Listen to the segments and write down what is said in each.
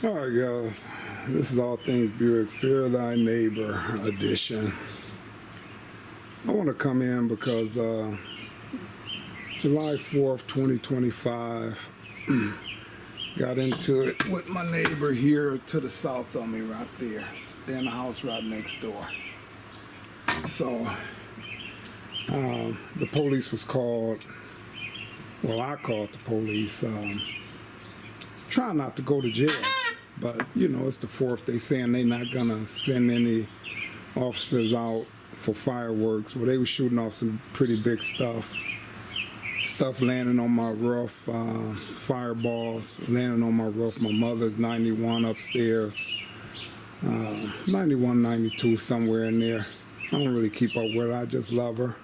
Alright guys, this is All Things Buick, Fear Thy Neighbor edition. I want to come in because July 4th, 2025, got into it with my neighbor here to the south of me right there. Stay in the house right next door. So, the police was called, well I called the police, trying not to go to jail. But, you know, it's the 4th. They saying they not going to send any officers out for fireworks. Well, they were shooting off some pretty big stuff. Stuff landing on my roof, fireballs landing on my roof. My mother's 91 upstairs. 91, 92, somewhere in there. I don't really keep up with her. I just love her.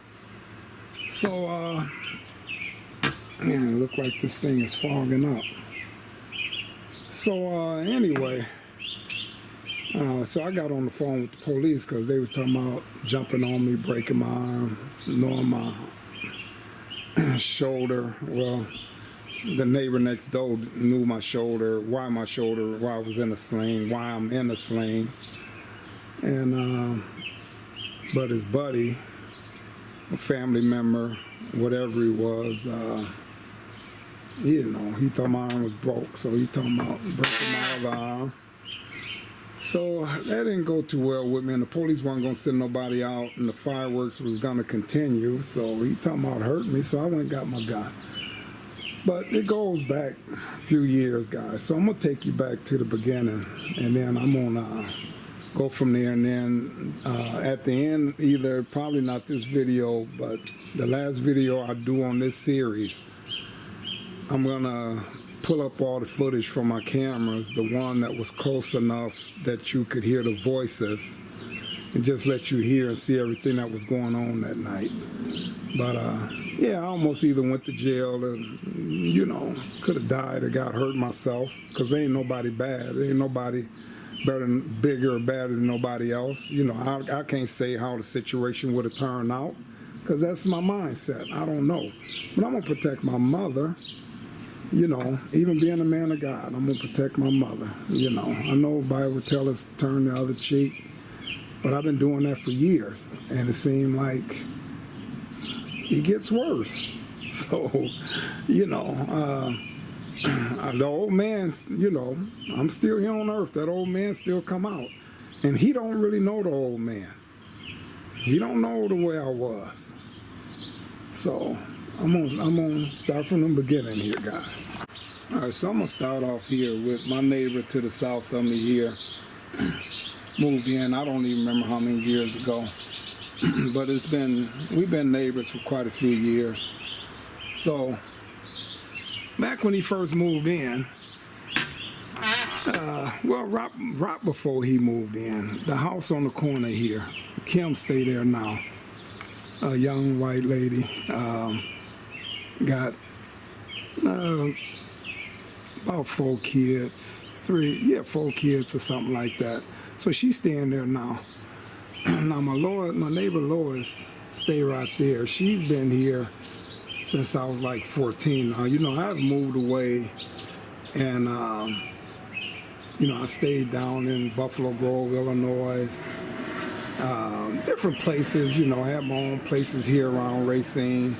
So, man, it look like this thing is fogging up. So anyway, so I got on the phone with the police because they was talking about jumping on me, breaking my arm, knowing my shoulder. Well, the neighbor next door knew my shoulder, why I was in a sling, why I'm in a sling. And, but his buddy, a family member, whatever he was, he didn't know. He thought my arm was broke, so he talking about breaking my other arm. So that didn't go too well with me, and the police weren't going to send nobody out, and the fireworks was going to continue. So he talking about hurting me, so I went and got my gun. But it goes back a few years, guys. So I'm going to take you back to the beginning, and then I'm going to go from there. And then at the end, either probably not this video, but the last video I do on this series, I'm gonna pull up all the footage from my cameras, the one that was close enough that you could hear the voices, and just let you hear and see everything that was going on that night. But yeah, I almost either went to jail and, you know, could have died or got hurt myself, because there ain't nobody bad. There ain't nobody bigger or badder than nobody else. You know, I can't say how the situation would have turned out, because that's my mindset. I don't know. But I'm gonna protect my mother. You know, even being a man of God, I'm going to protect my mother. You know, I know the Bible would tell us to turn the other cheek, but I've been doing that for years, and it seemed like it gets worse. So, you know, the old man, you know, I'm still here on earth. That old man still come out, and he don't really know the old man. He don't know the way I was. So I'm gonna start from the beginning here, guys. All right, so I'm gonna start off here with my neighbor to the south of me here. Moved in, I don't even remember how many years ago, but we've been neighbors for quite a few years. So back when he first moved in, well, right before he moved in, the house on the corner here, Kim stay there now. A young white lady. Got about 4 kids, 4 kids or something like that. So she's staying there now. Now my neighbor Lois stay right there. She's been here since I was like 14. Now, you know, I've moved away, and you know, I stayed down in Buffalo Grove, Illinois. Different places, you know, I had my own places here around Racine.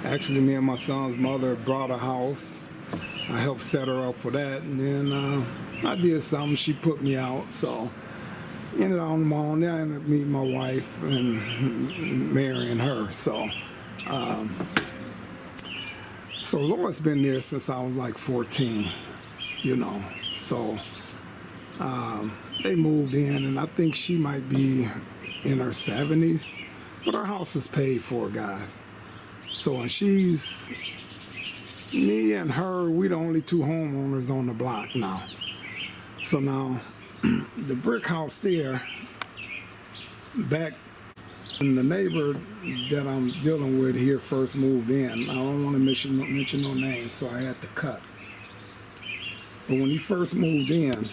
Actually, me and my son's mother brought a house. I helped set her up for that, and then I did something. She put me out, so ended on my own. Then I ended up meeting my wife and marrying her. So, so Laura's been there since I was like 14, you know. So they moved in, and I think she might be in her 70s, but our house is paid for, guys. So when me and her, we the only 2 homeowners on the block now. So now, the brick house there, back when the neighbor that I'm dealing with here first moved in, I don't want to mention no names, so I had to cut. But when he first moved in,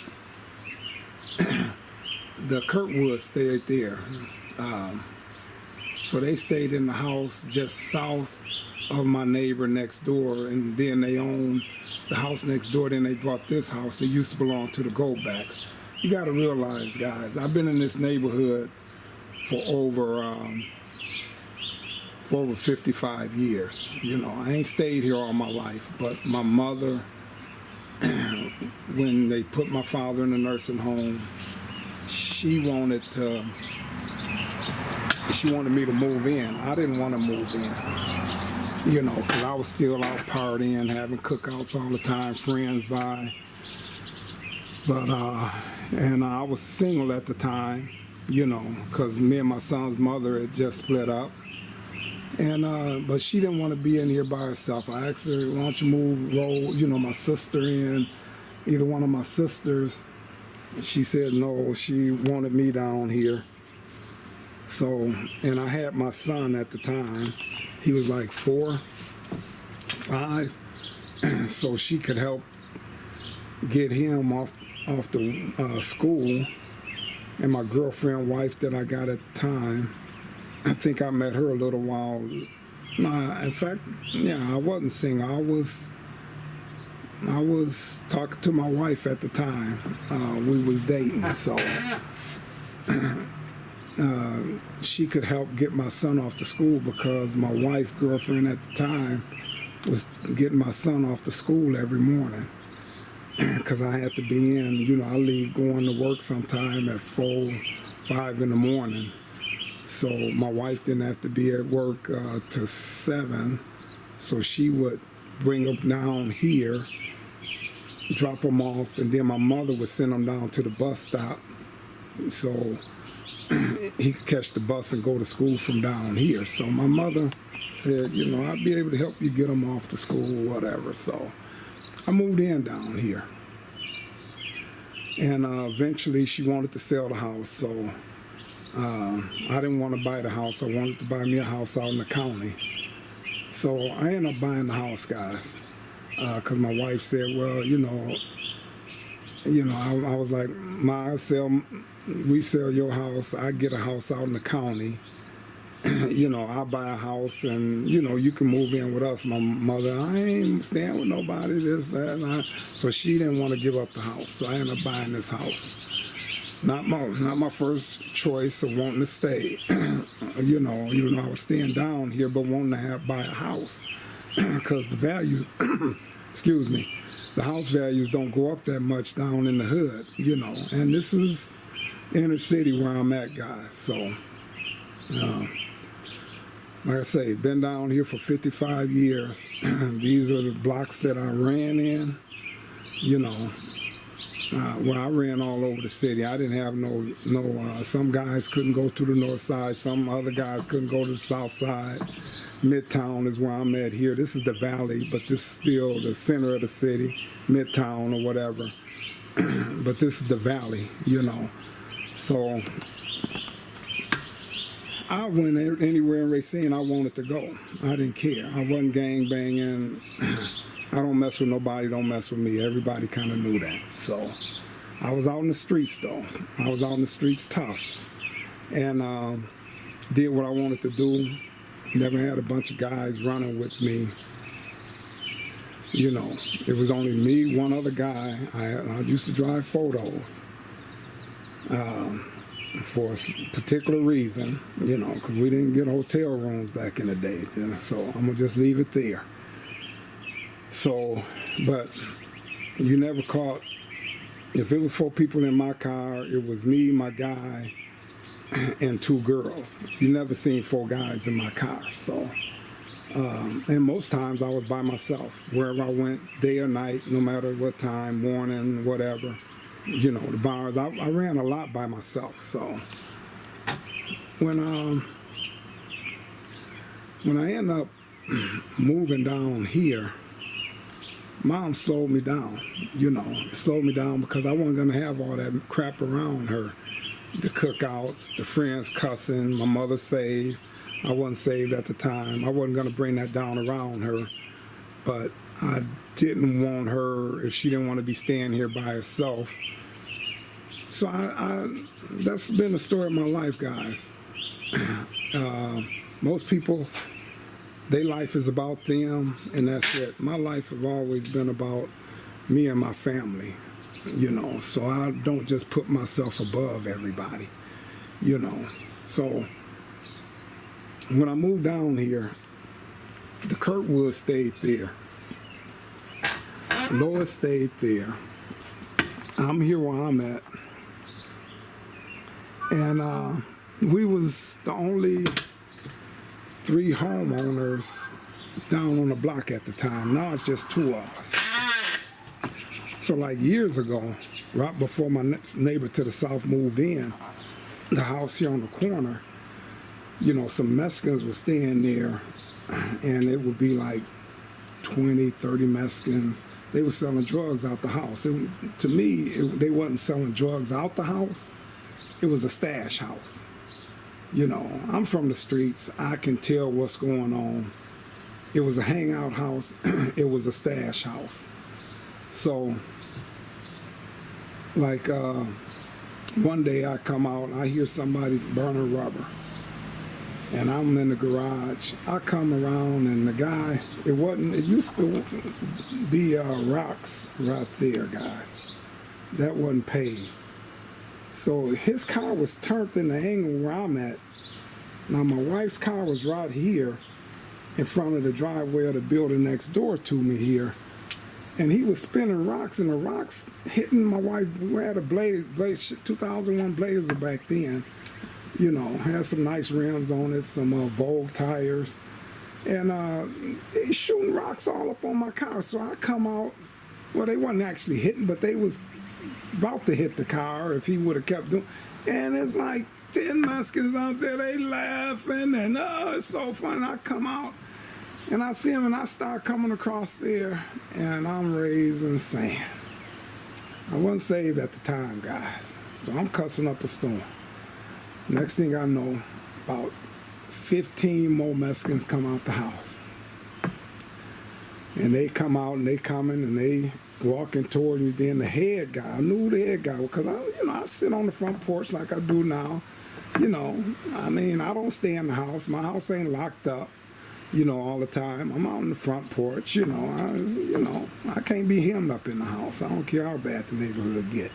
the Kurtwood stayed there. So they stayed in the house just south of my neighbor next door, and then they owned the house next door. Then they bought this house that used to belong to the Goldbacks. You got to realize, guys, I've been in this neighborhood for over 55 years. You know, I ain't stayed here all my life, but my mother, when they put my father in a nursing home, she wanted me to move in. I didn't want to move in, you know, because I was still out partying, having cookouts all the time, friends by. But, and I was single at the time, you know, because me and my son's mother had just split up. And, but she didn't want to be in here by herself. I asked her, why don't you roll, you know, my sister in, either one of my sisters. She said no, she wanted me down here. So, and I had my son at the time. He was like 4, 5, so she could help get him off the school. And my girlfriend, wife that I got at the time, I think I met her a little while. Nah, in fact, yeah, I wasn't single. I was talking to my wife at the time. We was dating, so she could help get my son off to school because my wife, girlfriend at the time, was getting my son off to school every morning. Because I had to be in, you know, I leave going to work sometime at 4, 5 in the morning. So my wife didn't have to be at work till 7. So she would bring them down here, drop them off, and then my mother would send them down to the bus stop. So he could catch the bus and go to school from down here. So my mother said, you know, I'd be able to help you get them off to school, whatever. So I moved in down here. And eventually she wanted to sell the house. So I didn't want to buy the house. I wanted to buy me a house out in the county. So I ended up buying the house, guys. Because my wife said, well, you know, I was like, we sell your house, I get a house out in the county. You know, I buy a house and, you know, you can move in with us. My mother, I ain't staying with nobody, this, that, and that. So she didn't want to give up the house. So I ended up buying this house. Not my first choice of wanting to stay. You know, even though I was staying down here, but wanting to buy a house. Because the values, excuse me, the house values don't go up that much down in the hood, you know. And this is inner city where I'm at, guys. So, like I say, been down here for 55 years. These are the blocks that I ran in, you know. Well, I ran all over the city. I didn't have some guys couldn't go to the north side. Some other guys couldn't go to the south side. Midtown is where I'm at here. This is the valley, but this is still the center of the city, Midtown or whatever. But this is the valley, you know. So I went anywhere in Racine I wanted to go. I didn't care. I wasn't gang banging. I don't mess with nobody, don't mess with me. Everybody kind of knew that. So I was out in the streets, though. I was out in the streets tough. And did what I wanted to do. Never had a bunch of guys running with me. You know, it was only me, one other guy. I used to drive photos for a particular reason, you know, because we didn't get hotel rooms back in the day. You know, so I'm going to just leave it there. So, but you never caught, if it was 4 people in my car, it was me, my guy, and 2 girls. You never seen 4 guys in my car. So, and most times I was by myself, wherever I went, day or night, no matter what time, morning, whatever. You know, the bars, I ran a lot by myself. So, when I end up moving down here, Mom slowed me down, you know. It slowed me down because I wasn't going to have all that crap around her. The cookouts, the friends cussing, my mother saved. I wasn't saved at the time. I wasn't going to bring that down around her. But I didn't want her, if she didn't want to be staying here by herself. So that's been the story of my life, guys. Most people their life is about them, and that's it. My life has always been about me and my family, so I don't just put myself above everybody, So when I moved down here, the Kurtwood stayed there. Lois stayed there. I'm here where I'm at. And we was the only 3 homeowners down on the block at the time. Now it's just 2 of us. So like years ago, right before my next neighbor to the south moved in, the house here on the corner, some Mexicans were staying there, and it would be like 20, 30 Mexicans. They were selling drugs out the house. To me, they wasn't selling drugs out the house. It was a stash house. I'm from the streets. I can tell what's going on. It was a hangout house. It was a stash house. So, like, one day I come out and I hear somebody burning rubber. And I'm in the garage. I come around and the guy, it used to be rocks right there, guys. That wasn't paid. So his car was turned in the angle where I'm at. Now my wife's car was right here in front of the driveway of the building next door to me here. And he was spinning rocks, and the rocks hitting my wife. We had a Blaze 2001 Blazer back then. Had some nice rims on it, some Vogue tires. And he's shooting rocks all up on my car. So I come out. Well, they wasn't actually hitting, but they was about to hit the car if he would have kept doing. And it's like 10 Mexicans out there, they laughing, and it's so fun. I come out, and I see him, and I start coming across there, and I'm raising sand. I wasn't saved at the time, guys, so I'm cussing up a storm. Next thing I know, about 15 more Mexicans come out the house. And they come out, and they coming, and they walking towards me. Then the head guy, I knew the head guy, because I sit on the front porch like I do now. I don't stay in the house. My house ain't locked up, all the time. I'm out on the front porch, I can't be hemmed up in the house. I don't care how bad the neighborhood get.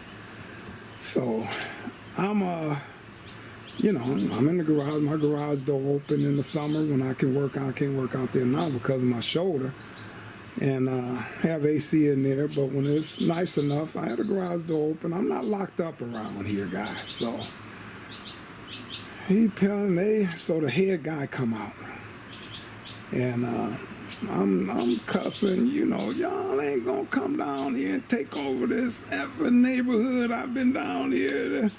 So I'm in the garage. My garage door open in the summer when I can work out. I can't work out there now because of my shoulder. And have AC in there, but when it's nice enough, I had the garage door open. I'm not locked up around here, guys. So so the head guy come out, and I'm cussing. Y'all ain't gonna come down here and take over this effing neighborhood. I've been down here,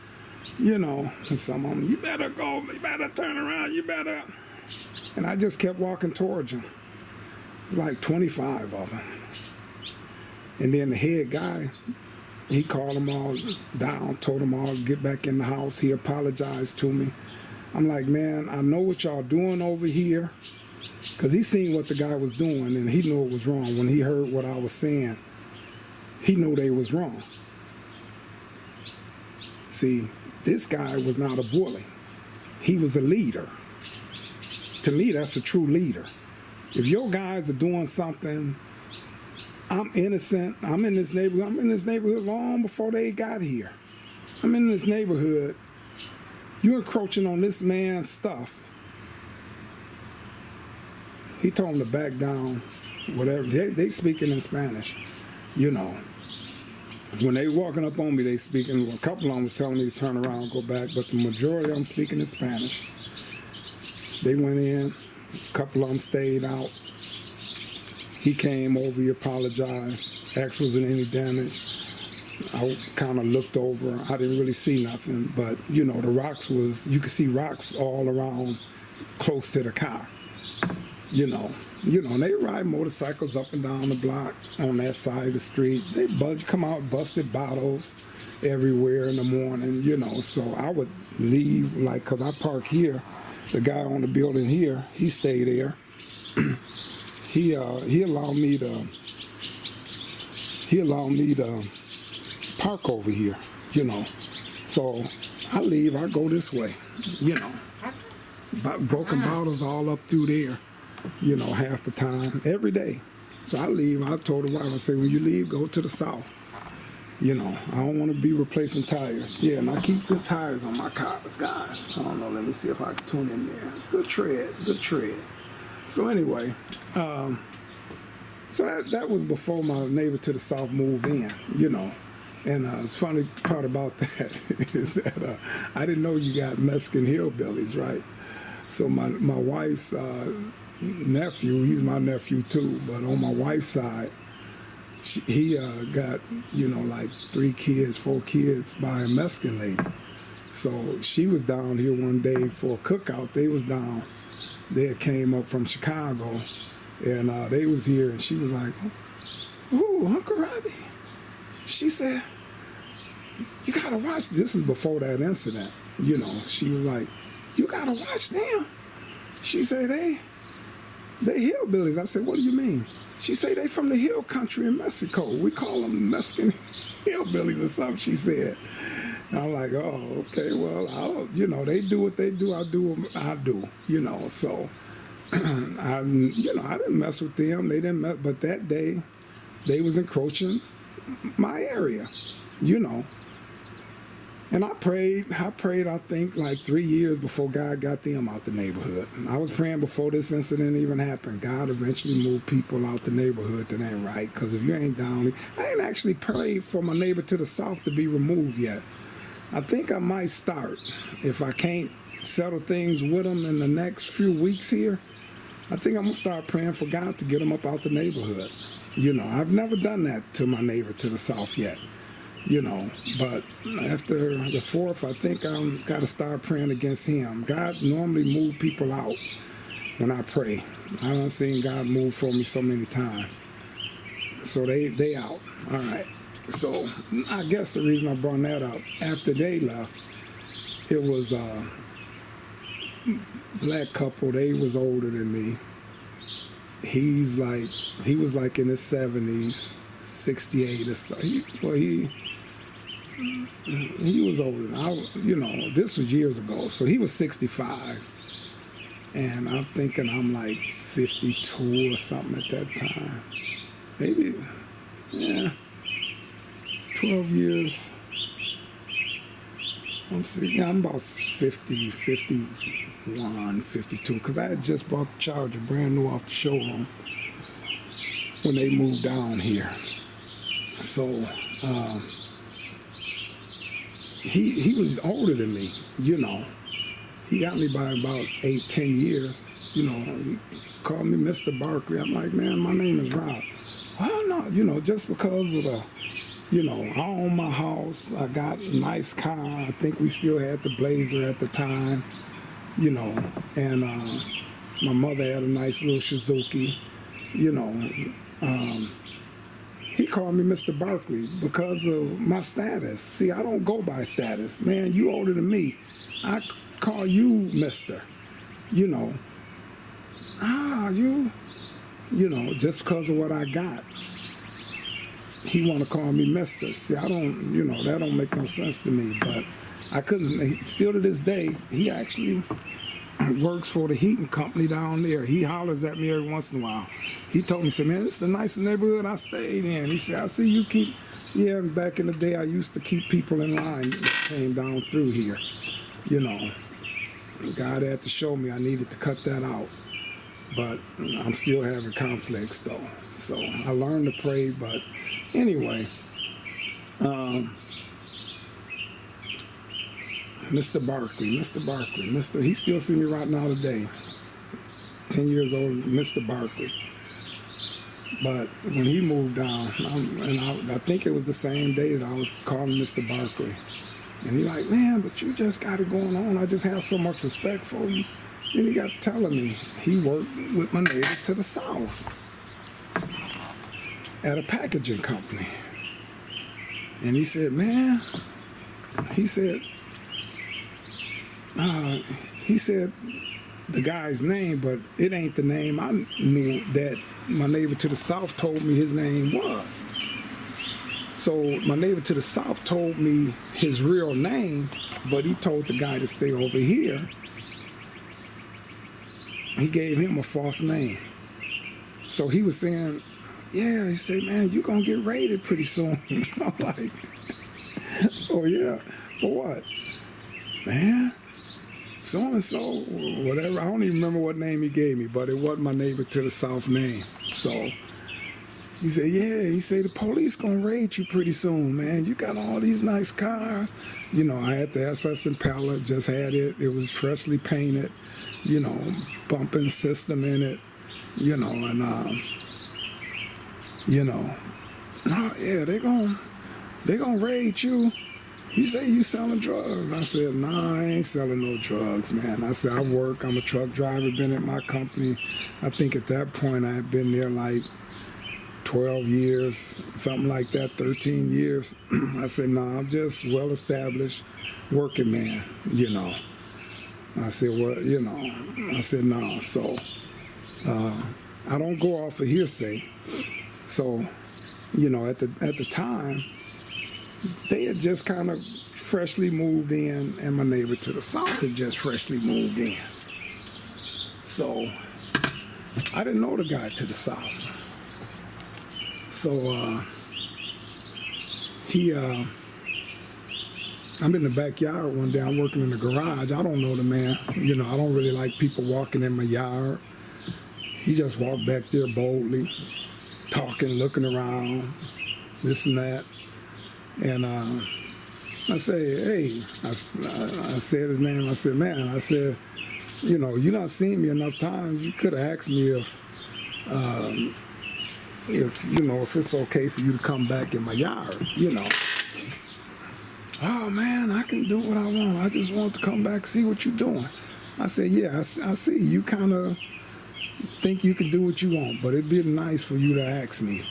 and some of them, you better go, you better turn around, you better. And I just kept walking towards him. It was like 25 of them. And then the head guy, he called them all down, told them all to get back in the house. He apologized to me. I'm like, man, I know what y'all doing over here. Because he seen what the guy was doing, and he knew it was wrong. When he heard what I was saying, he knew they was wrong. See, this guy was not a bully. He was a leader. To me, that's a true leader. If your guys are doing something, I'm innocent. I'm in this neighborhood long before they got here. I'm in this neighborhood. You're encroaching on this man's stuff. He told him to back down, whatever. They speaking in Spanish, When they walking up on me, they speaking. A couple of them was telling me to turn around and go back, but the majority of them speaking in Spanish. They went in. A couple of them stayed out. He came over, he apologized, asked wasn't any damage. I kind of looked over. I didn't really see nothing, but the rocks you could see rocks all around close to the car. And they ride motorcycles up and down the block on that side of the street. They come out, busted bottles everywhere in the morning, So I would leave, because I park here. The guy on the building here, he stayed there. He allowed me to park over here, So I leave, I go this way, Broken bottles all up through there. you know, half the time, every day. So I leave. I told the wife, I said, when you leave, go to the south. You know, I don't want to be replacing tires. Yeah, and I keep good tires on my cars, guys. I don't know. Let me see if I can tune in there. Good tread, good tread. So anyway, so that was before my neighbor to the south moved in, you know. And the funny part about that is that I didn't know you got Mexican hillbillies, right? So my wife's nephew, he's my nephew too, but on my wife's side, he got, you know, like 3 kids, 4 kids by a Mexican lady. So she was down here one day for a cookout. They was down. They came up from Chicago, and they was here, and she was like, "Ooh, Uncle Robbie." She said, "You gotta watch." This is before that incident. You know, she was like, "You gotta watch them." She said, they hillbillies. I said, "What do you mean?" She said, "They from the hill country in Mexico. We call them Mexican hillbillies or something," she said. And I'm like, "Oh, okay, well, I don't, you know, they do what they do. I do what I do, you know." So, I didn't mess with them. They didn't mess, but that day, they was encroaching my area, you know. And I prayed, I think, like 3 years before God got them out the neighborhood. I was praying before this incident even happened. God eventually moved people out the neighborhood that ain't right. Because if you ain't down, I ain't actually prayed for my neighbor to the south to be removed yet. I think I might start. If I can't settle things with them in the next few weeks here, I think I'm going to start praying for God to get them up out the neighborhood. You know, I've never done that to my neighbor to the south yet. You know, but after the 4th, I think I'm got to start praying against him. God normally move people out when I pray. I done seen God move for me so many times. So they out. All right. So I guess the reason I brought that up, after they left, it was a black couple. They was older than me. He was like in his 70s, 68 or so. He was older than I, you know, this was years ago. So he was 65. And I'm thinking I'm like 52 or something at that time. Maybe, yeah, 12 years. I'm about 50, 51, 52, because I had just bought the Charger brand new off the showroom when they moved down here. So, he was older than me, you know. He got me by about 8, 10 years. You know, he called me Mr. Barkley. I'm like, "Man, my name is Rob." "Well, no, you know, just because of the, you know, I own my house. I got a nice car. I think we still had the Blazer at the time, you know, and my mother had a nice little Suzuki, you know." He called me Mr. Barkley because of my status. See, I don't go by status. "Man, you older than me. I call you Mr." You know. You know, just because of what I got. He want to call me Mr. See, I don't, you know, that don't make no sense to me. But I couldn't, still to this day, he actually works for the heating company down there. He hollers at me every once in a while. He told me, said, "Man, this is the nicest neighborhood I stayed in." He said, "I see you keep," yeah, back in the day I used to keep people in line that came down through here. You know, God had to show me I needed to cut that out. But I'm still having conflicts though. So I learned to pray, but anyway, Mr. Barkley, he still see me right now today. 10 years old, Mr. Barkley. But when he moved down, I think it was the same day that I was calling Mr. Barkley. And he like, "Man, but you just got it going on. I just have so much respect for you." Then he got telling me he worked with my neighbor to the south at a packaging company. And he said, "Man," he said the guy's name, but it ain't the name I knew that my neighbor to the south told me his name was. So my neighbor to the south told me his real name, but he told the guy to stay over here. he gave him a false name. So he was saying, yeah, he said, man, you're going to get raided pretty soon. I'm like, oh, yeah, for what? Man, so-and-so, whatever. I don't even remember what name he gave me, but it wasn't my neighbor to the south name. So he said, yeah, he said, the police going to raid you pretty soon, man. You got all these nice cars. You know, I had the SS Impala, just had it. It was freshly painted, you know, bumping system in it, you know, and, you know, oh, yeah, they gonna raid you. He said, you selling drugs? I said, nah, I ain't selling no drugs, man. I said, I work, I'm a truck driver, been at my company. I think at that point I had been there like 12 years, something like that, 13 years. I said, nah, I'm just well-established working man, you know. I said, well, you know, I said, nah, so I don't go off of hearsay. So, you know, at the time, they had just kind of freshly moved in, and my neighbor to the south had just freshly moved in. So I didn't know the guy to the south. So I'm in the backyard one day, I'm working in the garage. I don't know the man. You know, I don't really like people walking in my yard. He just walked back there boldly, talking, looking around, this and that. And I say, hey, I said his name. I said, man, I said, you know, you not seen me enough times. You could have asked me if you know, if it's okay for you to come back in my yard, you know. Oh man, I can do what I want. I just want to come back, see what you're doing. I said, yeah, I see. You kind of think you can do what you want, but it'd be nice for you to ask me.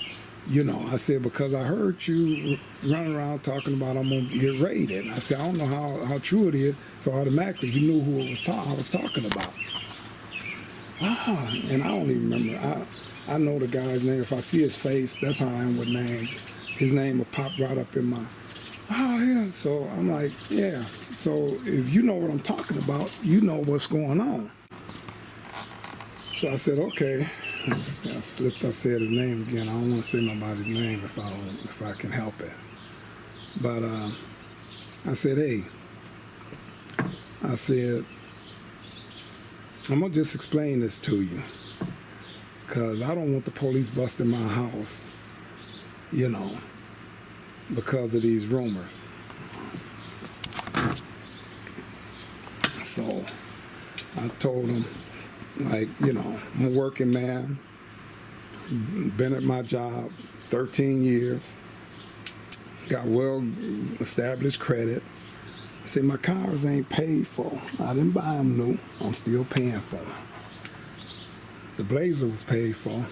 You know, I said, because I heard you running around talking about I'm going to get raided. I said, I don't know how true it is. So automatically he knew who I was talking about. And I don't even remember. I know the guy's name. If I see his face, that's how I am with names. His name will pop right up in my, yeah. So I'm like, yeah. So if you know what I'm talking about, you know what's going on. So I said, okay. I slipped up, said his name again. I don't want to say nobody's name if I can help it. But I said, hey, I said, I'm going to just explain this to you, because I don't want the police busting my house, you know, because of these rumors. So I told him, like, you know, I'm a working man, been at my job 13 years, got well-established credit. I said, my cars ain't paid for. I didn't buy them new. I'm still paying for them. The Blazer was paid for.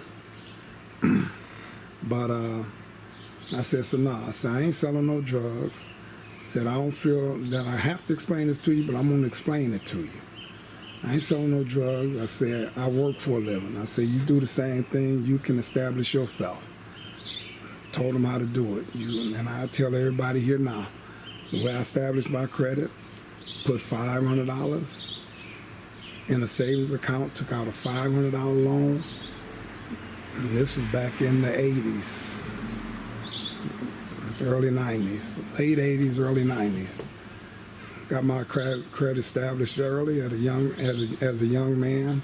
But I said, so no, I said, I ain't selling no drugs. I said, I don't feel that I have to explain this to you, but I'm going to explain it to you. I ain't selling no drugs. I said, I work for a living. I said, you do the same thing, you can establish yourself. Told him how to do it. And I tell everybody here now, the way I established my credit, put $500 in a savings account, took out a $500 loan. And this was back in the 80s, early 90s, late 80s, early 90s. Got my credit established early as a young man,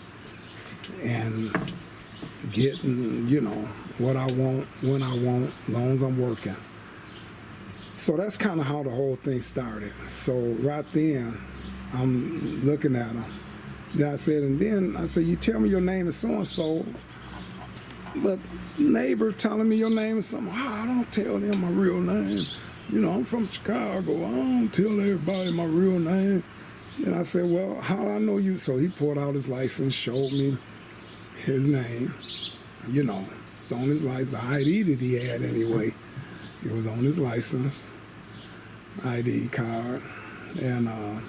and getting, you know, what I want, when I want, as long as I'm working. So that's kind of how the whole thing started. So right then, I'm looking at him. Then I said, you tell me your name is so-and-so, but neighbor telling me your name is something, I don't tell them my real name. You know, I'm from Chicago. I don't tell everybody my real name. And I said, well, how do I know you? So he pulled out his license, showed me his name. You know, it's on his license. The ID that he had anyway, it was on his license, ID card. And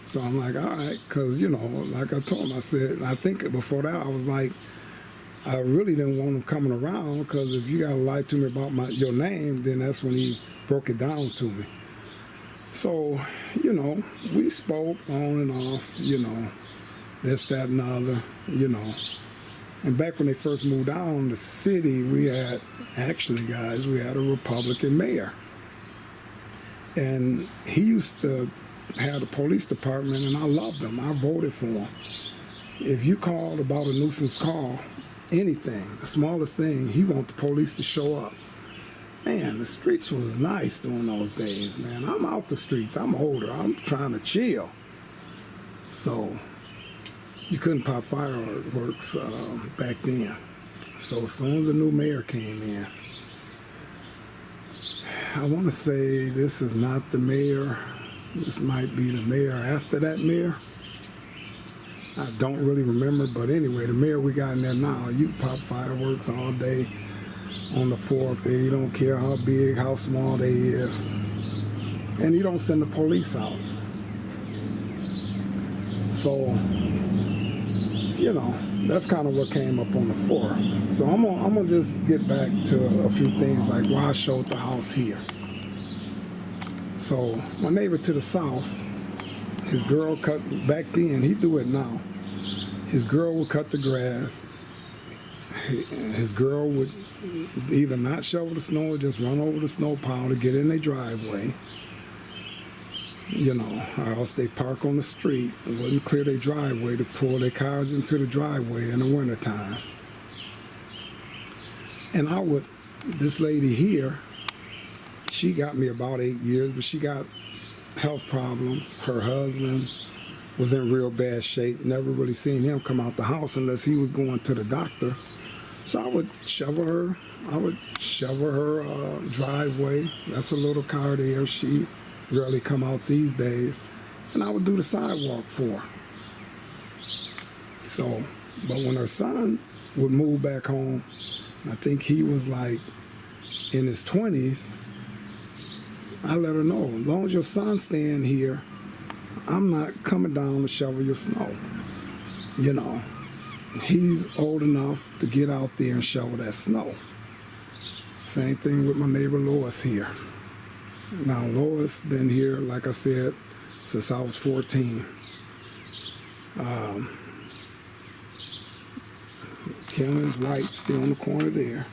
so I'm like, all right, because, you know, like I told him, I said, I think before that I was like, I really didn't want him coming around, because if you got to lie to me about your name, then that's when he broke it down to me. So, you know, we spoke on and off, you know, this, that, and the other, you know. And back when they first moved down the city, we had, actually, guys, we had a Republican mayor. And he used to have a police department, and I loved him. I voted for him. If you called about a nuisance call, anything, the smallest thing, he want the police to show up. Man, the streets was nice during those days, man. I'm out the streets. I'm older. I'm trying to chill. So you couldn't pop fireworks back then. So as soon as the new mayor came in, I want to say this is not the mayor. This might be the mayor after that mayor. I don't really remember, but anyway, the mayor we got in there now, you pop fireworks all day on the 4th day. You don't care how big, how small they is. And you don't send the police out. So, you know, that's kind of what came up on the 4th. So I'm gonna just get back to a few things like why I showed the house here. So my neighbor to the south, his girl cut, back then, he do it now. His girl would cut the grass. His girl would either not shovel the snow or just run over the snow pile to get in their driveway. You know, or else they park on the street and wouldn't clear their driveway to pull their cars into the driveway in the wintertime. And this lady here, she got me about 8 years, but she got health problems. Her husband was in real bad shape. Never really seen him come out the house unless he was going to the doctor. So I would shovel her. Driveway. That's a little car there. She rarely come out these days. And I would do the sidewalk for her. So, but when her son would move back home, I think he was like in his 20s, I let her know, as long as your son's staying here, I'm not coming down to shovel your snow. You know, he's old enough to get out there and shovel that snow. Same thing with my neighbor Lois here. Now Lois been here, like I said, since I was 14. Kim is white, still in the corner there.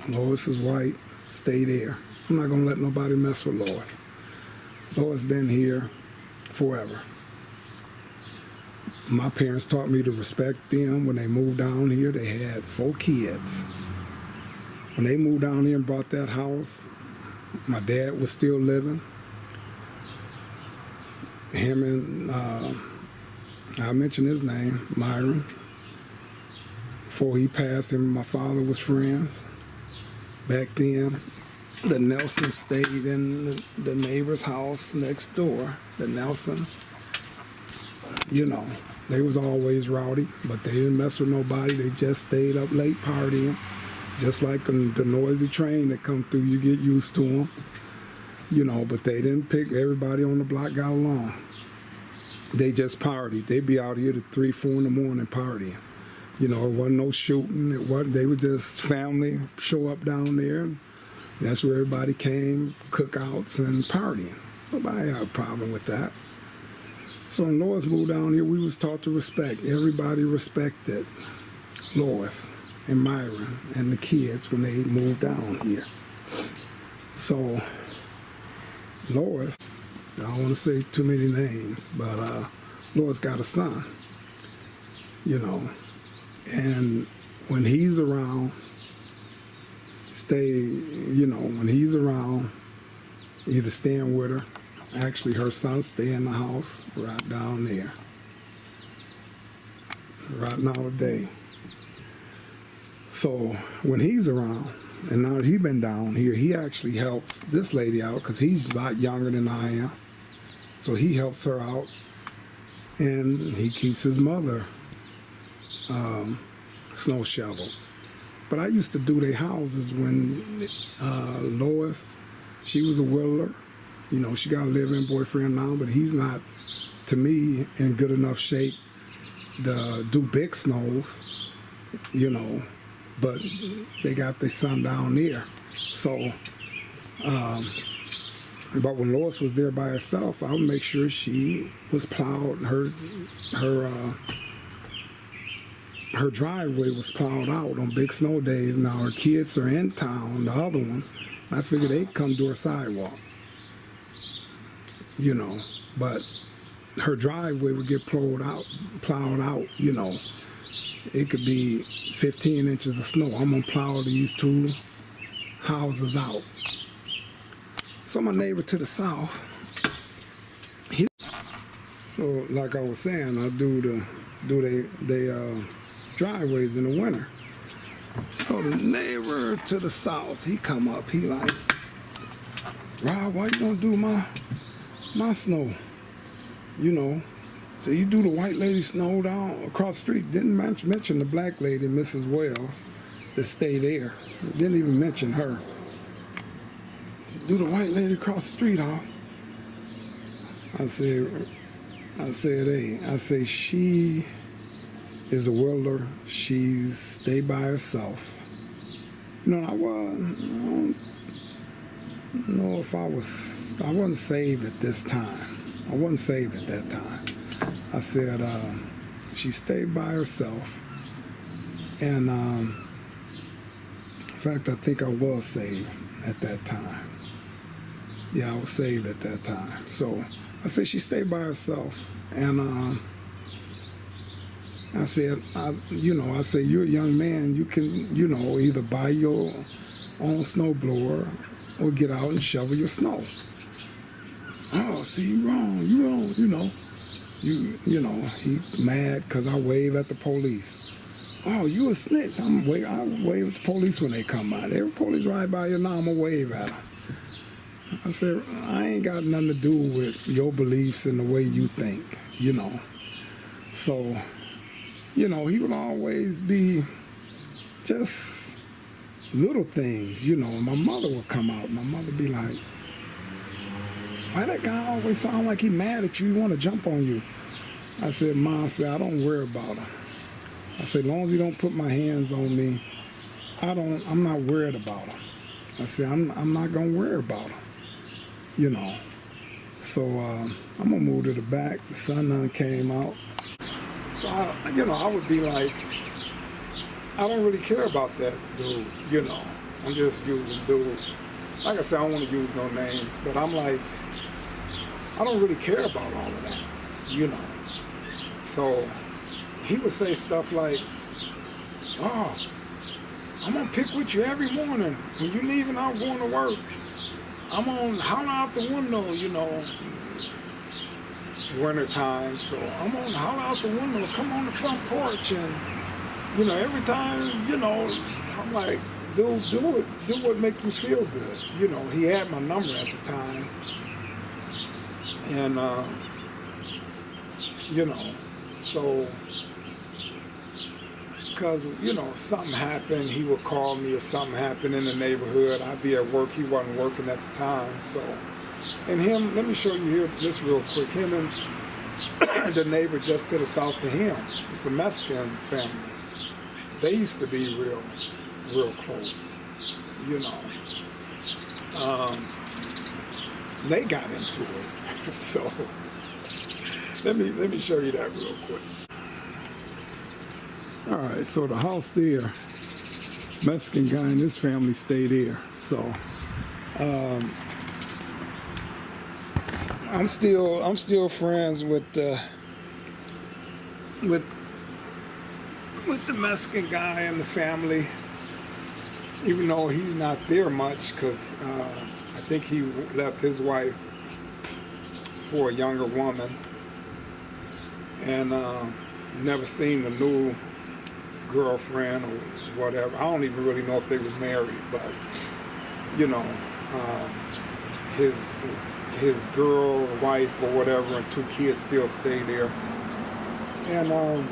Lois is white, stay there. I'm not gonna let nobody mess with Lois. Lois been here forever. My parents taught me to respect them. When they moved down here, they had 4 kids. When they moved down here and bought that house, my dad was still living. Him and, I mentioned his name, Myron. Before he passed, him and my father was friends. Back then, the Nelsons stayed in the neighbor's house next door, the Nelsons. You know, they was always rowdy, but they didn't mess with nobody. They just stayed up late partying. Just like the noisy train that come through, you get used to them. You know, but they didn't pick, everybody on the block got along. They just partied. They'd be out here at 3, 4 in the morning partying. You know, it wasn't no shooting. They were just family show up down there. That's where everybody came, cookouts and partying. Nobody had a problem with that. So when Lois moved down here, we was taught to respect. Everybody respected Lois and Myron and the kids when they moved down here. So Lois, I don't want to say too many names, but Lois got a son, you know, and when he's around, when he's around, either staying with her. Actually, her son stay in the house right down there, right now today. So when he's around, and now that he's been down here, he actually helps this lady out because he's a lot younger than I am. So he helps her out, and he keeps his mother snow shoveled. But I used to do their houses when Lois, she was a whittler. You know, she got a live-in boyfriend now, but he's not, to me, in good enough shape to do big snows, you know, but they got their son down there. So But when Lois was there by herself, I would make sure she was plowed. Her driveway was plowed out on big snow days. Now her kids are in town, the other ones. I figured they'd come to her sidewalk, you know. But her driveway would get plowed out, you know. It could be 15 inches of snow. I'm gonna plow these 2 houses out. So my neighbor to the south, so like I was saying, I do they driveways in the winter. So the neighbor to the south, he come up, he like, Rob, why you gonna do my snow? You know, so you do the white lady snow down across the street. Didn't mention the black lady, Mrs. Wells, that stayed there. Didn't even mention her. Do the white lady across the street off. I said, hey, she is a welder. She's stayed by herself. You know, I don't know if I wasn't saved at this time. I wasn't saved at that time. I said, she stayed by herself. And in fact, I think I was saved at that time. Yeah, I was saved at that time. So I said she stayed by herself. And I said, you're a young man. You can, either buy your own snowblower or get out and shovel your snow. Oh, see, you wrong, you know. He mad because I wave at the police. Oh, you a snitch. I wave at the police when they come by. Every police ride by you now, I'm going to wave at them. I said, I ain't got nothing to do with your beliefs and the way you think, So, he would always be just little things, My mother would come out. My mother would be like, why that guy always sound like he mad at you? He want to jump on you. I said, Ma, I don't worry about him. I said, as long as he don't put my hands on me, I'm not worried about him. I said, I'm not going to worry about him, So I'm going to move to the back. The sun done came out. So, I would be like, I don't really care about that dude, I'm just using dudes. Like I said, I don't want to use no names, but I'm like, I don't really care about all of that, So he would say stuff like, oh, I'm going to pick with you every morning. When you're leaving out going to work, I'm going to holler out the window, winter time. So I'm going to holler out the window, come on the front porch. And, every time, I'm like, dude, do what make you feel good. He had my number at the time. And, so, because, if something happened, he would call me if something happened in the neighborhood. I'd be at work. He wasn't working at the time. So, and him, let me show you here this real quick. Him and the neighbor just to the south of him, it's a Mexican family. They used to be real close, They got into it. So, let me show you that real quick. All right, so the house there, Mexican guy and his family stayed there. So, I'm still friends with the Mexican guy and the family, even though he's not there much, because I think he left his wife for a younger woman, and never seen the new girlfriend or whatever. I don't even really know if they was married, but his girl, wife, or whatever, and 2 kids still stay there. And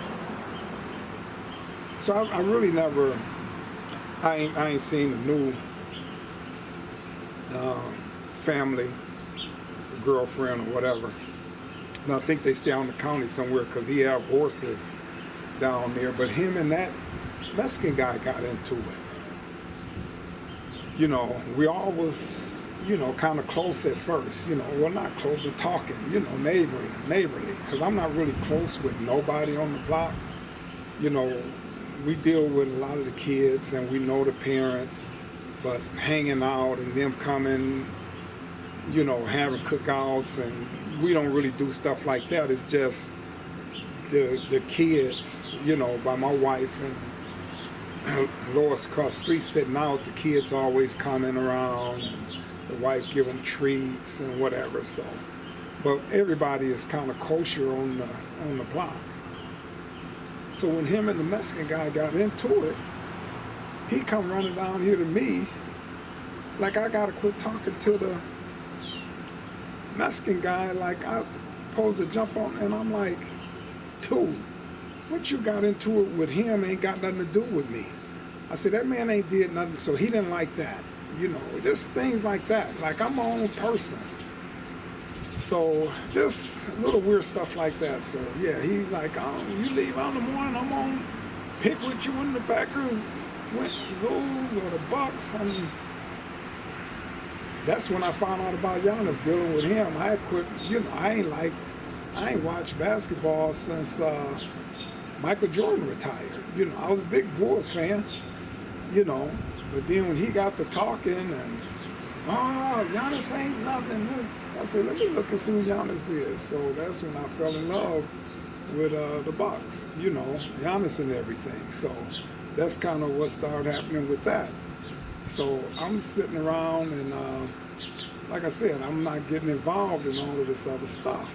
so I really never, I ain't seen a new family, girlfriend or whatever. And I think they stay out in the county somewhere because he have horses down there. But him and that Mexican guy got into it. We all was, kind of close at first, well, not close, but talking, neighborly, because I'm not really close with nobody on the block. You know, we deal with a lot of the kids and we know the parents, but hanging out and them coming, having cookouts, and we don't really do stuff like that. It's just the kids, by my wife and Lois across the street sitting out, the kids always coming around, and the wife give them treats and whatever. So, but everybody is kind of kosher on the block. So when him and the Mexican guy got into it, he come running down here to me, like I gotta quit talking to the Mexican guy, like I supposed to jump on, and I'm like, dude, what you got into it with him ain't got nothing to do with me. I said, that man ain't did nothing, so he didn't like that. Just things like that. Like, I'm my own person. So, just little weird stuff like that. So, yeah, he like, oh, you leave out in the morning, I'm on pick with you when the Packers lose or the Bucks. And that's when I found out about Giannis dealing with him. I had quit, I ain't watched basketball since Michael Jordan retired. I was a big Bulls fan, but then when he got to talking and, oh, Giannis ain't nothing. So I said, let me look and see who Giannis is. So that's when I fell in love with the Bucks, Giannis and everything. So that's kind of what started happening with that. So I'm sitting around and, like I said, I'm not getting involved in all of this other stuff.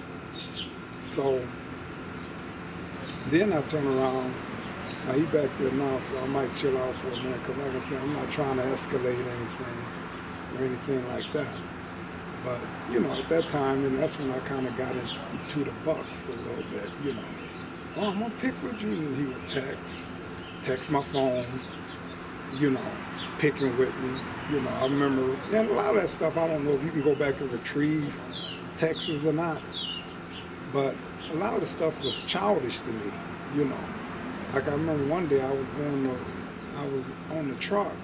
So then I turn around. Now he back there now, so I might chill out for a minute, because like I said, I'm not trying to escalate anything or anything like that. But, at that time, and that's when I kind of got into the Bucks a little bit, Oh, I'm going to pick with you. And he would text my phone, picking with me. I remember, and a lot of that stuff, I don't know if you can go back and retrieve texts or not, but a lot of the stuff was childish to me, Like I remember one day I was on the truck,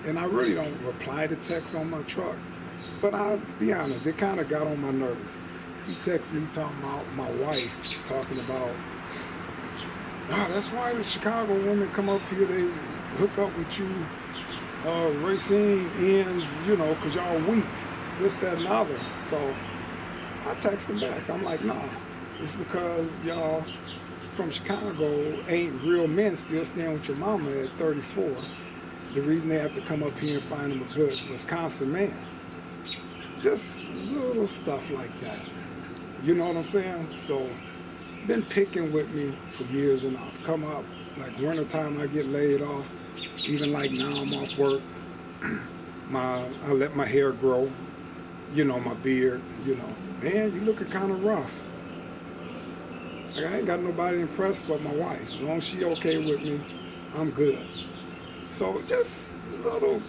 and I really don't reply to texts on my truck. But I'll be honest, it kind of got on my nerves. He texted me talking about my wife, talking about, that's why the Chicago women come up here, they hook up with you, Racine ends, because y'all weak, this, that, and the other. So I text him back. I'm like, nah, it's because y'all from Chicago ain't real men still staying with your mama at 34. The reason they have to come up here and find them a good Wisconsin man. Just little stuff like that. You know what I'm saying? So, been picking with me for years and I've come up, like wintertime I get laid off, even like now I'm off work, I let my hair grow, my beard, man, you looking kind of rough. Like, I ain't got nobody impressed but my wife. As long as she okay with me, I'm good. So just little,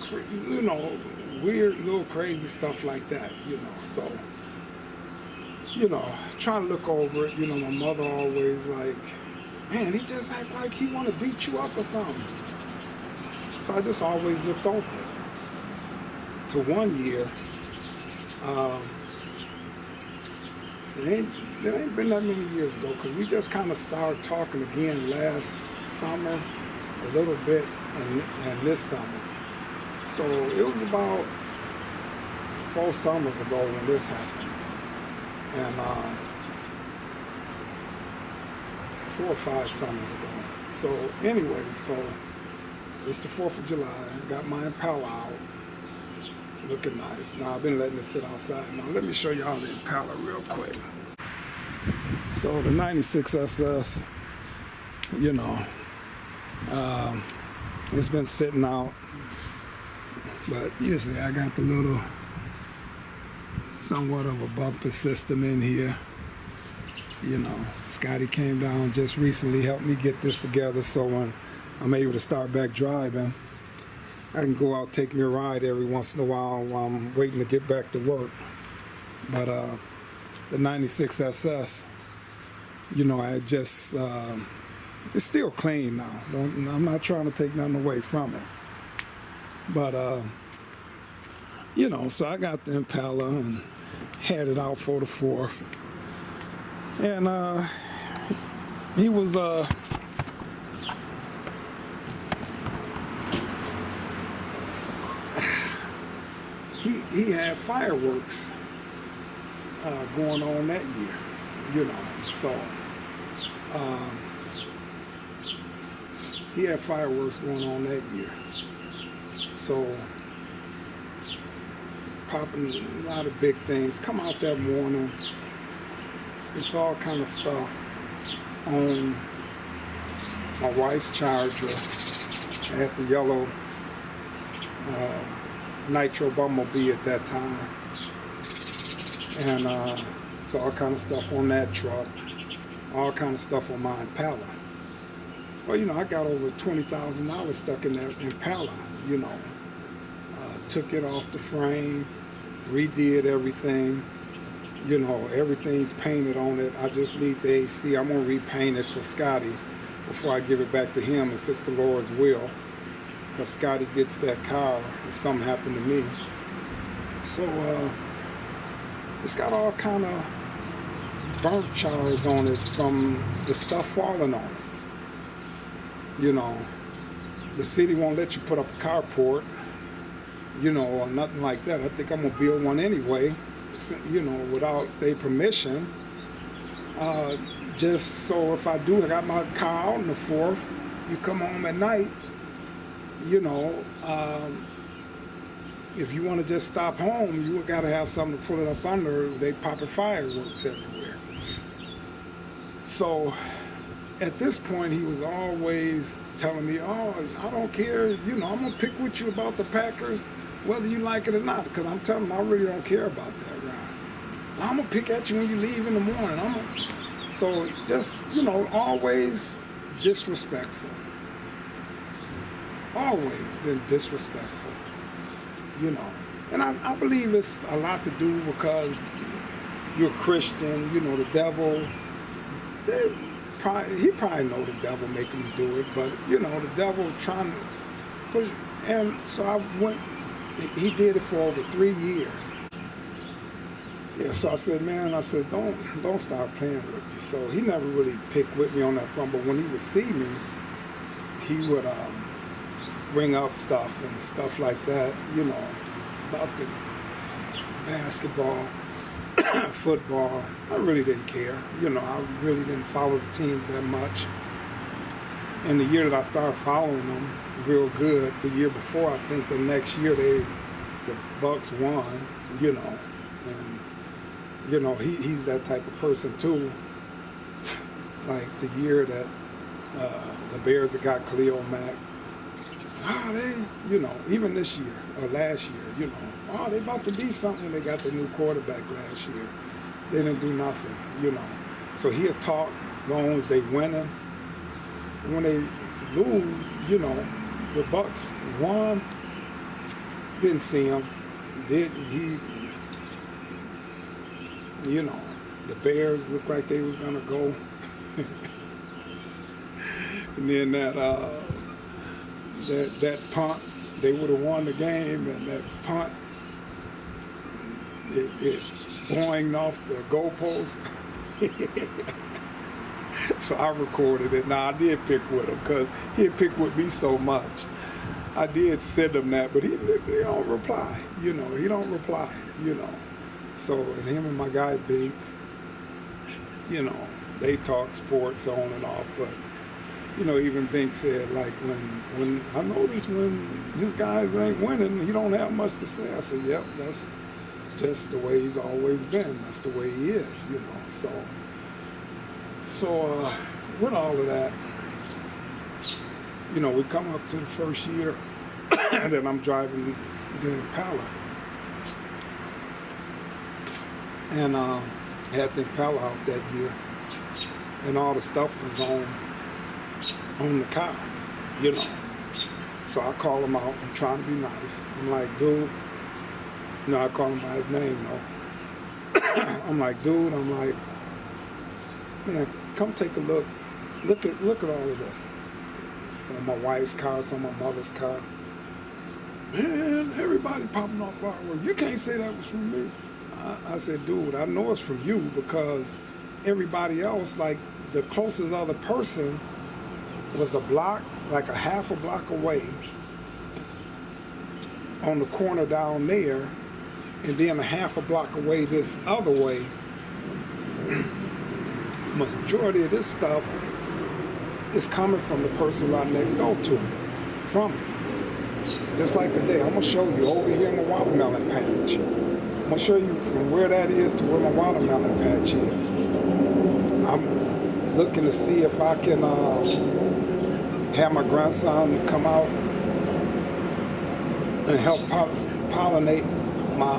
weird little crazy stuff like that, So, trying to look over it, my mother always like, man, he just act like he want to beat you up or something. So I just always looked over it. To one year, it ain't been that many years ago, because we just kind of started talking again last summer, a little bit, and this summer. So it was about 4 summers ago when this happened. And 4 or 5 summers ago. So anyway, it's the 4th of July. Got my Impala out. Looking nice. Now I've been letting it sit outside. Now let me show y'all the Impala real quick. So the 96 SS, it's been sitting out. But usually I got the little, somewhat of a bumper system in here. Scotty came down just recently, helped me get this together, so when I'm able to start back driving, I can go out, take me a ride every once in a while I'm waiting to get back to work. But the 96 SS, I just, it's still clean now. I'm not trying to take nothing away from it. But So I got the Impala and had it out for the 4th. And he was he had fireworks going on that year, so he had fireworks going on that year. So popping a lot of big things. Come out that morning, it's all kind of stuff on my wife's Charger. I had the yellow Nitro Bumblebee at that time. And so all kind of stuff on that truck, all kind of stuff on my Impala. Well, I got over $20,000 stuck in that Impala, took it off the frame, redid everything, everything's painted on it. I just need the AC. I'm gonna repaint it for Scotty before I give it back to him if it's the Lord's will, because Scotty gets that car if something happened to me. So it's got all kind of burnt chars on it from the stuff falling on it. The city won't let you put up a carport, or nothing like that. I think I'm gonna build one anyway, without their permission. Just so if I do, I got my car out on the 4th, you come home at night, if you want to just stop home, you got to have something to pull it up under. They popping fireworks everywhere. So at this point, he was always telling me, oh, I don't care, I'm going to pick with you about the Packers, whether you like it or not, because I'm telling him I really don't care about that ride. I'm going to pick at you when you leave in the morning. So just, always disrespectful. Always been disrespectful. And I believe it's a lot to do because you're a Christian, the devil, he probably know the devil making him do it, but, the devil trying to push, and so he did it for over 3 years. Yeah, so I said, man, don't start playing with me. So he never really picked with me on that front, but when he would see me, he would bring up stuff and stuff like that, about the basketball, football. I really didn't care. I really didn't follow the teams that much. And the year that I started following them real good, the year before, I think the next year the Bucks won, and he's that type of person too. Like the year that the Bears had got Khalil Mack, even this year or last year, they about to be something. They got the new quarterback last year. They didn't do nothing, So he'll talk as long as they winning. When they lose, the Bucks won. Didn't see him. The Bears looked like they was gonna go. And then that punt, they would have won the game, and that punt, it boinged off the goalpost. So I recorded it. Now I did pick with him because he had picked with me so much. I did send him that, but he don't reply. He don't reply. So and him and my guy Big, they talk sports on and off, but. Even Bink said, like, when I noticed when these guys ain't winning, he don't have much to say. I said, yep, that's just the way he's always been. That's the way he is, So with all of that, we come up to the first year, and then I'm driving the Impala. And had the Impala out that year, and all the stuff was on the car, So I call him out. I'm trying to be nice. I'm like, dude, I call him by his name, though. I'm like, dude, man, come take a look. Look at all of this. It's on my wife's car, it's on my mother's car. Man, everybody popping off fireworks. You can't say that was from me. I said, dude, I know it's from you because everybody else, like the closest other person was a block, like a half a block away on the corner down there, and then a half a block away this other way. Majority of this stuff is coming from the person right next door to me, from me. Just like today, I'm gonna show you over here in my watermelon patch. I'm gonna show you from where that is to where my watermelon patch is. I'm looking to see if I can have my grandson come out and help pollinate my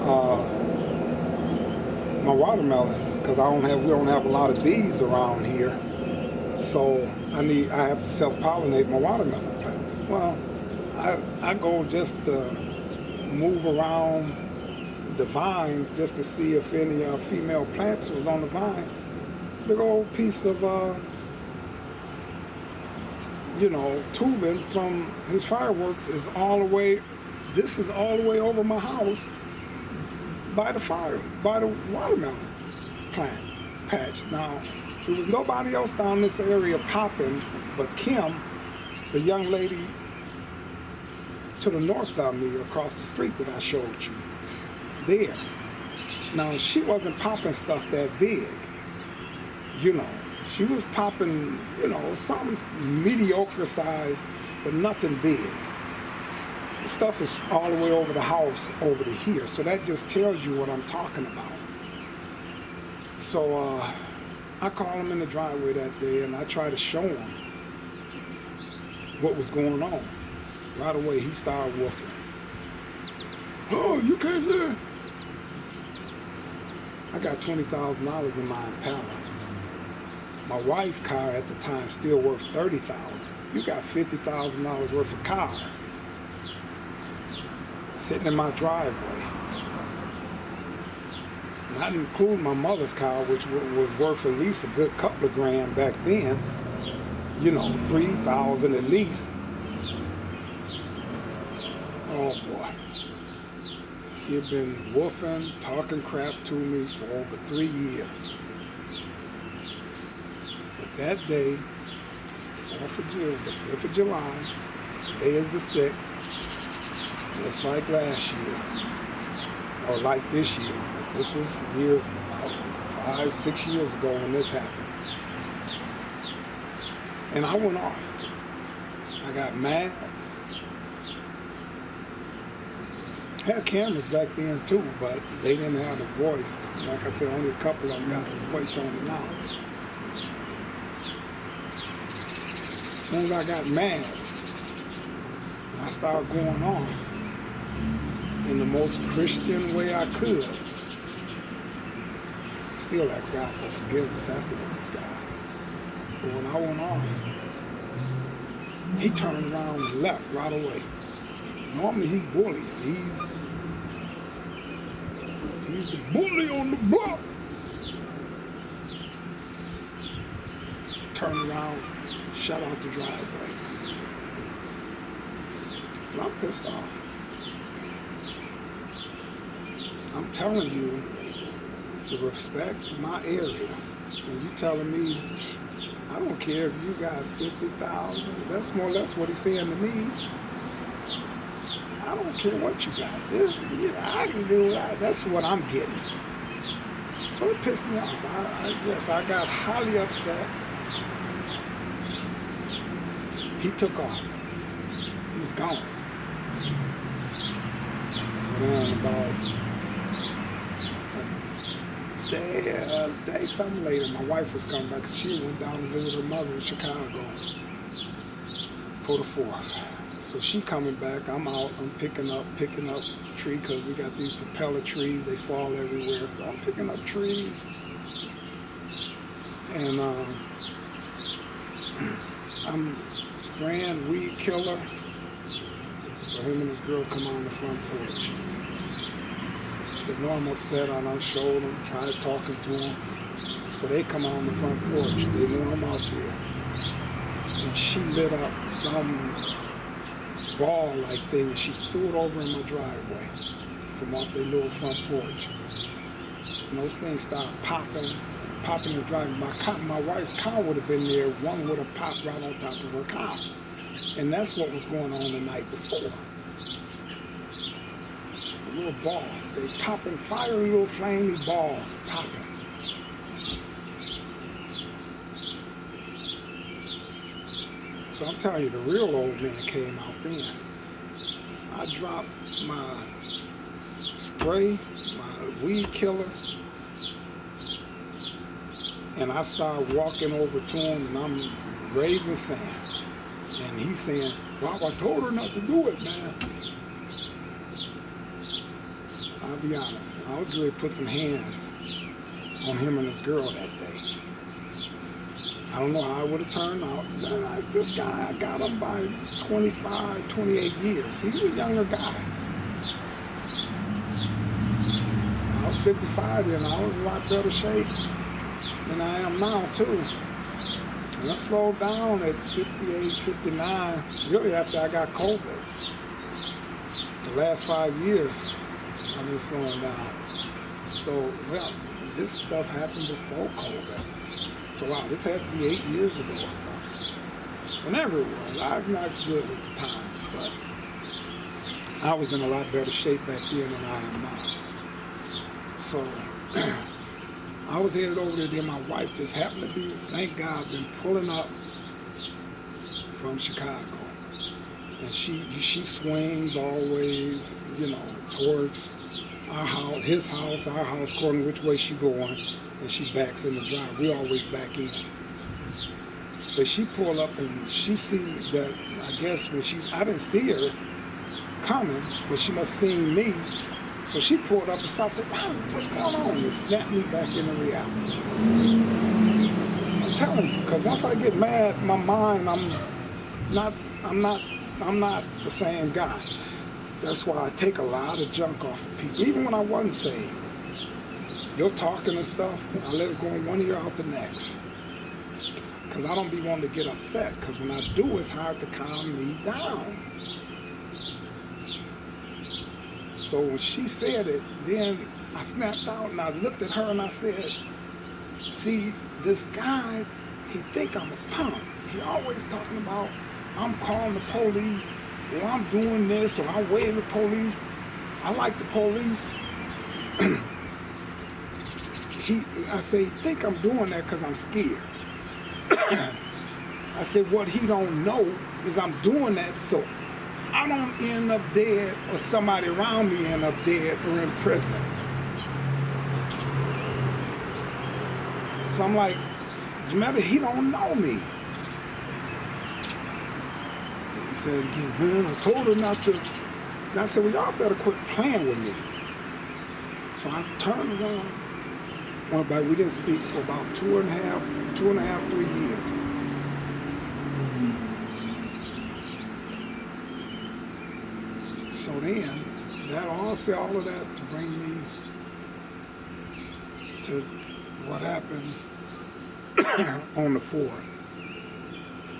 watermelons, because we don't have a lot of bees around here. So I have to self-pollinate my watermelon plants. Well, I go just to move around the vines just to see if any female plants was on the vine. Big old piece of tubing from his fireworks is all the way. This is all the way over my house by the watermelon plant patch. Now, there was nobody else down this area popping but Kim, the young lady to the north of me across the street that I showed you there. Now, she wasn't popping stuff that big. She was popping, something mediocre size, but nothing big. The stuff is all the way over the house, over to here. So that just tells you what I'm talking about. So I call him in the driveway that day, and I try to show him what was going on. Right away, he started woofing. Oh, you can't hear? I got $20,000 in my Impala. My wife's car at the time still worth $30,000. You got $50,000 worth of cars sitting in my driveway. Not including my mother's car, which was worth at least a good couple of grand back then. $3,000 at least. Oh boy. He had been woofing, talking crap to me for over 3 years. But that day, the 5th of July, today is the 6th, just like last year, or like this year, but this was years, about 5, 6 years ago when this happened. And I went off. I got mad. Had cameras back then too, but they didn't have the voice. Like I said, only a couple of them got the voice on it now. As soon as I got mad, I started going off in the most Christian way I could. Still ask God for forgiveness afterwards, guys. But when I went off, he turned around and left right away. Normally he's bullying. He's the bully on the block. Turned around, shut out the driveway. And I'm pissed off. I'm telling you to respect my area. And you telling me, I don't care if you got 50,000. That's more or less what he's saying to me. I don't care what you got. I can do that. That's what I'm getting. So it pissed me off. I got highly upset. He took off. He was gone. So then about a day something later, my wife was coming back because she went down to visit her mother in Chicago for the 4th. So she coming back, I'm out, I'm picking up tree, because we got these propeller trees, they fall everywhere. So I'm picking up trees, and I'm spraying weed killer. So him and his girl come on the front porch. They know I'm upset, I done showed them, tried talking to them. So they come on the front porch, they know I'm out there. And she lit up some ball-like thing, and she threw it over in my driveway from off their little front porch. And those things started popping and driving. My wife's car would have been there. One would have popped right on top of her car. And that's what was going on the night before. The little balls, they popping, fiery little flamey balls popping. So I'm telling you, the real old man came out then. I dropped my spray, my weed killer, and I started walking over to him, and I'm raising sand. And he's saying, "Rob, I told her not to do it, man." I'll be honest, I was going to put some hands on him and his girl that day. I don't know how it would have turned out. This guy, I got him by 25, 28 years. He's a younger guy. I was 55 then. I was in a lot better shape than I am now, too. And I slowed down at 58, 59, really after I got COVID. The last 5 years, I've been slowing down. So, well, this stuff happened before COVID. So, wow, this had to be 8 years ago or something. Whenever it was, I'm not good with the times, but I was in a lot better shape back then than I am now. So, I was headed over there, then my wife just happened to be, thank God, been pulling up from Chicago. And she swings always, towards our house, his house, our house, according to which way she going, and she backs in the drive. We always back in. So she pulled up and she seen that, I guess when I didn't see her coming, but she must seen me. So she pulled up and stopped and said, "Wow, what's going on?" And snapped me back into reality. I'm telling you, because once I get mad, my mind, I'm not the same guy. That's why I take a lot of junk off of people. Even when I wasn't saved, you're talking and stuff, I let it go in one ear out the next. Because I don't be wanting to get upset, because when I do, it's hard to calm me down. So when she said it, then I snapped out and I looked at her and I said, "See, this guy, he think I'm a punk. He always talking about, I'm calling the police, or I'm doing this, or I'm waving the police. I like the police." I say, "He think I'm doing that because I'm scared." I said, "What he don't know is I'm doing that so I don't end up dead, or somebody around me end up dead or in prison." So I'm like, "Remember, he don't know me." And he said again, "Man, I told her not to." And I said, "Well, y'all better quit playing with me." So I turned around. Went back. We didn't speak for about 2.5, 3 years. So then, all of that to bring me to what happened on the 4th.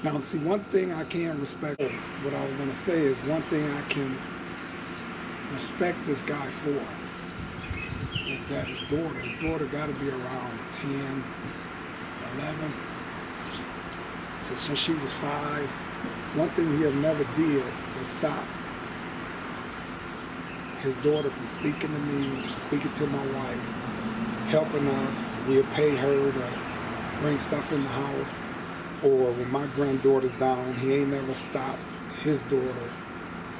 Now, see, one thing I can respect, what I was going to say is one thing I can respect this guy for, is that his daughter got to be around 10, 11. So since she was 5, one thing he never did was stop his daughter from speaking to me, speaking to my wife, helping us. We'll pay her to bring stuff in the house. Or when my granddaughter's down, he ain't never stopped his daughter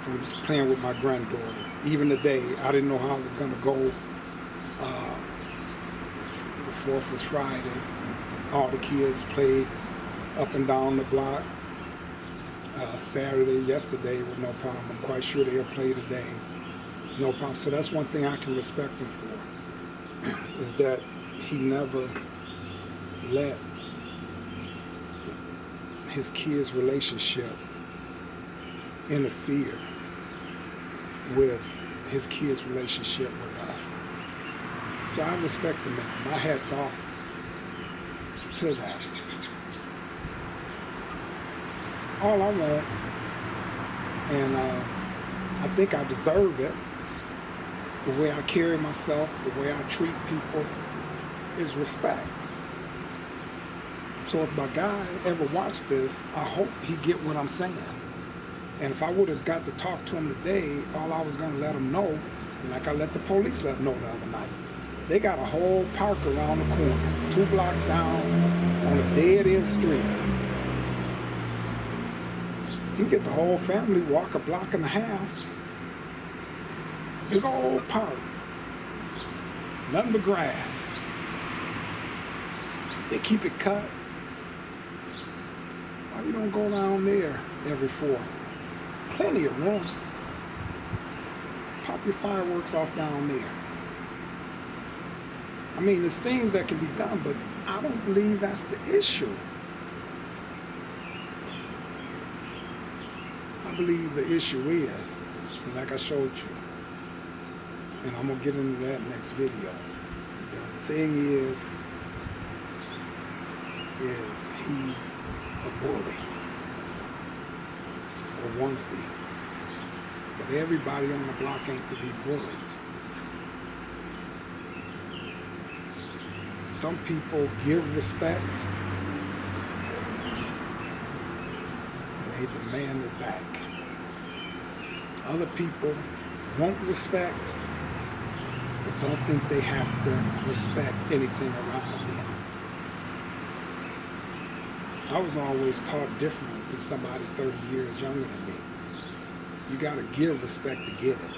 from playing with my granddaughter. Even today, I didn't know how it was going to go. The 4th was Friday. All the kids played up and down the block. Saturday, yesterday, with no problem. I'm quite sure they'll play today. No problem. So that's one thing I can respect him for, is that he never let his kids' relationship interfere with his kids' relationship with us. So I respect the man. My hat's off to that. All I want And I think I deserve it. The way I carry myself, the way I treat people is respect. So if my guy ever watched this, I hope he get what I'm saying. And if I would have got to talk to him today, all I was going to let him know, like I let the police let him know the other night, they got a whole park around the corner, 2 blocks down on a dead-end street. You can get the whole family, walk a block and a half. Big old park. Nothing but grass. They keep it cut. Why you don't go down there every 4th? Plenty of room. Pop your fireworks off down there. I mean, there's things that can be done, but I don't believe that's the issue. I believe the issue is, like I showed you, and I'm going to get into that next video. The thing is he's a bully, or wannabe. But everybody on the block ain't to be bullied. Some people give respect, and they demand it back. Other people want respect, but don't think they have to respect anything around them. I was always taught different than somebody 30 years younger than me. You gotta give respect to get it.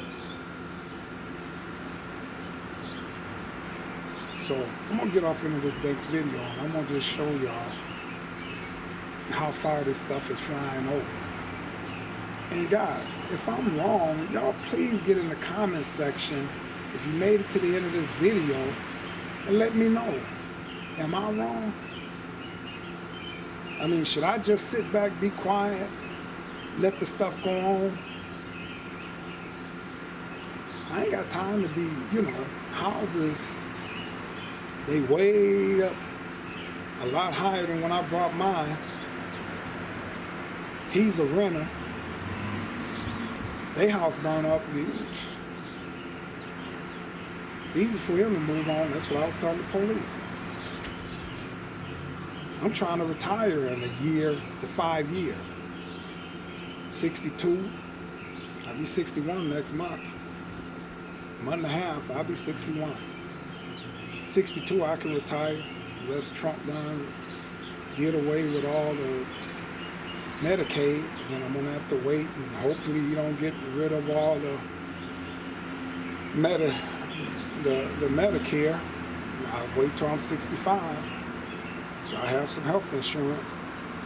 So I'm gonna get off into this next video and I'm gonna just show y'all how far this stuff is flying over. And guys, if I'm wrong, y'all please get in the comment section if you made it to the end of this video and let me know. Am I wrong? I mean, should I just sit back, be quiet, let the stuff go on? I ain't got time to be, houses, they way up a lot higher than when I bought mine. He's a renter. They house burned up. It's easy for him to move on. That's what I was telling the police. I'm trying to retire in a year to 5 years. 62. I'll be 61 next month. Month and a half, I'll be 61. 62, I can retire. Unless Trump done did away with all the Medicaid, then I'm gonna have to wait, and hopefully you don't get rid of all the Medicare. I'll wait till I'm 65. So I have some health insurance.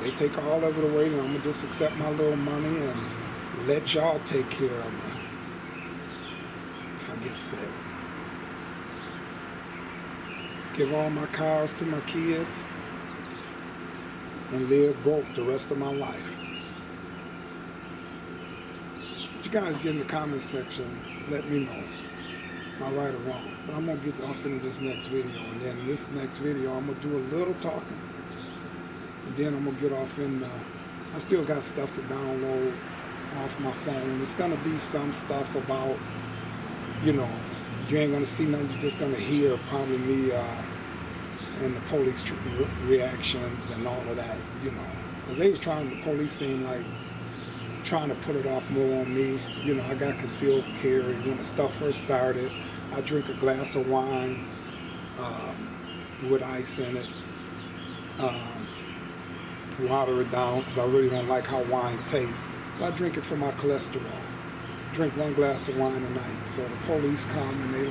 They take all of it away, and I'm gonna just accept my little money and let y'all take care of me if I get sick. Give all my cars to my kids and live broke the rest of my life. But you guys get in the comment section, let me know. Am I right or wrong? But I'm going to get off into this next video. And then in this next video, I'm going to do a little talking. And then I'm going to get off in I still got stuff to download off my phone. It's going to be some stuff about, you ain't going to see nothing. You're just going to hear probably me and the police reactions and all of that, Because the police seemed like trying to put it off more on me. I got concealed carry. When the stuff first started, I drink a glass of wine with ice in it, water it down because I really don't like how wine tastes. But I drink it for my cholesterol. Drink 1 glass of wine a night. So the police come and they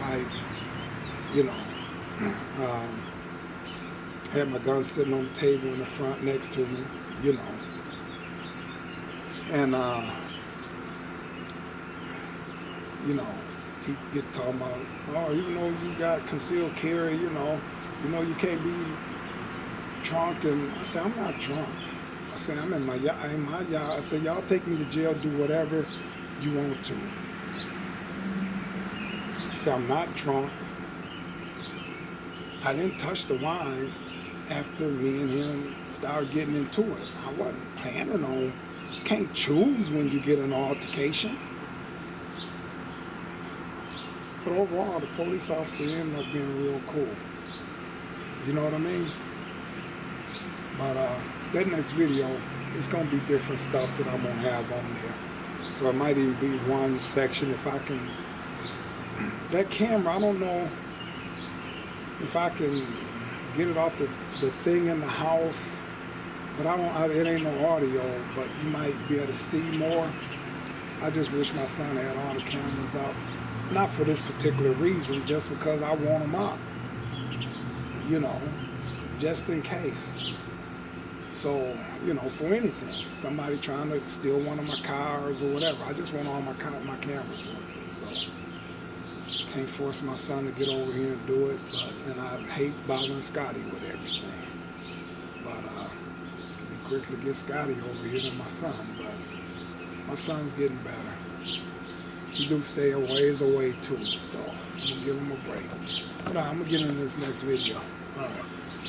had my gun sitting on the table in the front next to me, And, he get talking about, oh, you got concealed carry, you can't be drunk. And I said, I'm not drunk. I said, I'm in my yard. I said, y'all take me to jail, do whatever you want to. I said, I'm not drunk. I didn't touch the wine after me and him started getting into it. I wasn't planning on Can't choose when you get in an altercation. But overall, the police officer ended up being real cool. You know what I mean? But that next video, it's going to be different stuff that I'm going to have on there. So it might even be one section if I can. That camera, I don't know if I can get it off the thing in the house. But it ain't no audio, but you might be able to see more. I just wish my son had all the cameras up. Not for this particular reason, just because I want them up. You know, just in case. So, you know, for anything. Somebody trying to steal one of my cars or whatever. I just want all my cameras working. So, can't force my son to get over here and do it. And I hate bothering Scotty with everything. But, it'd be quicker to get Scotty over here than my son. But my son's getting better. He do stay a ways away too, so I'm gonna give him a break. But I'm gonna get into this next video. All right.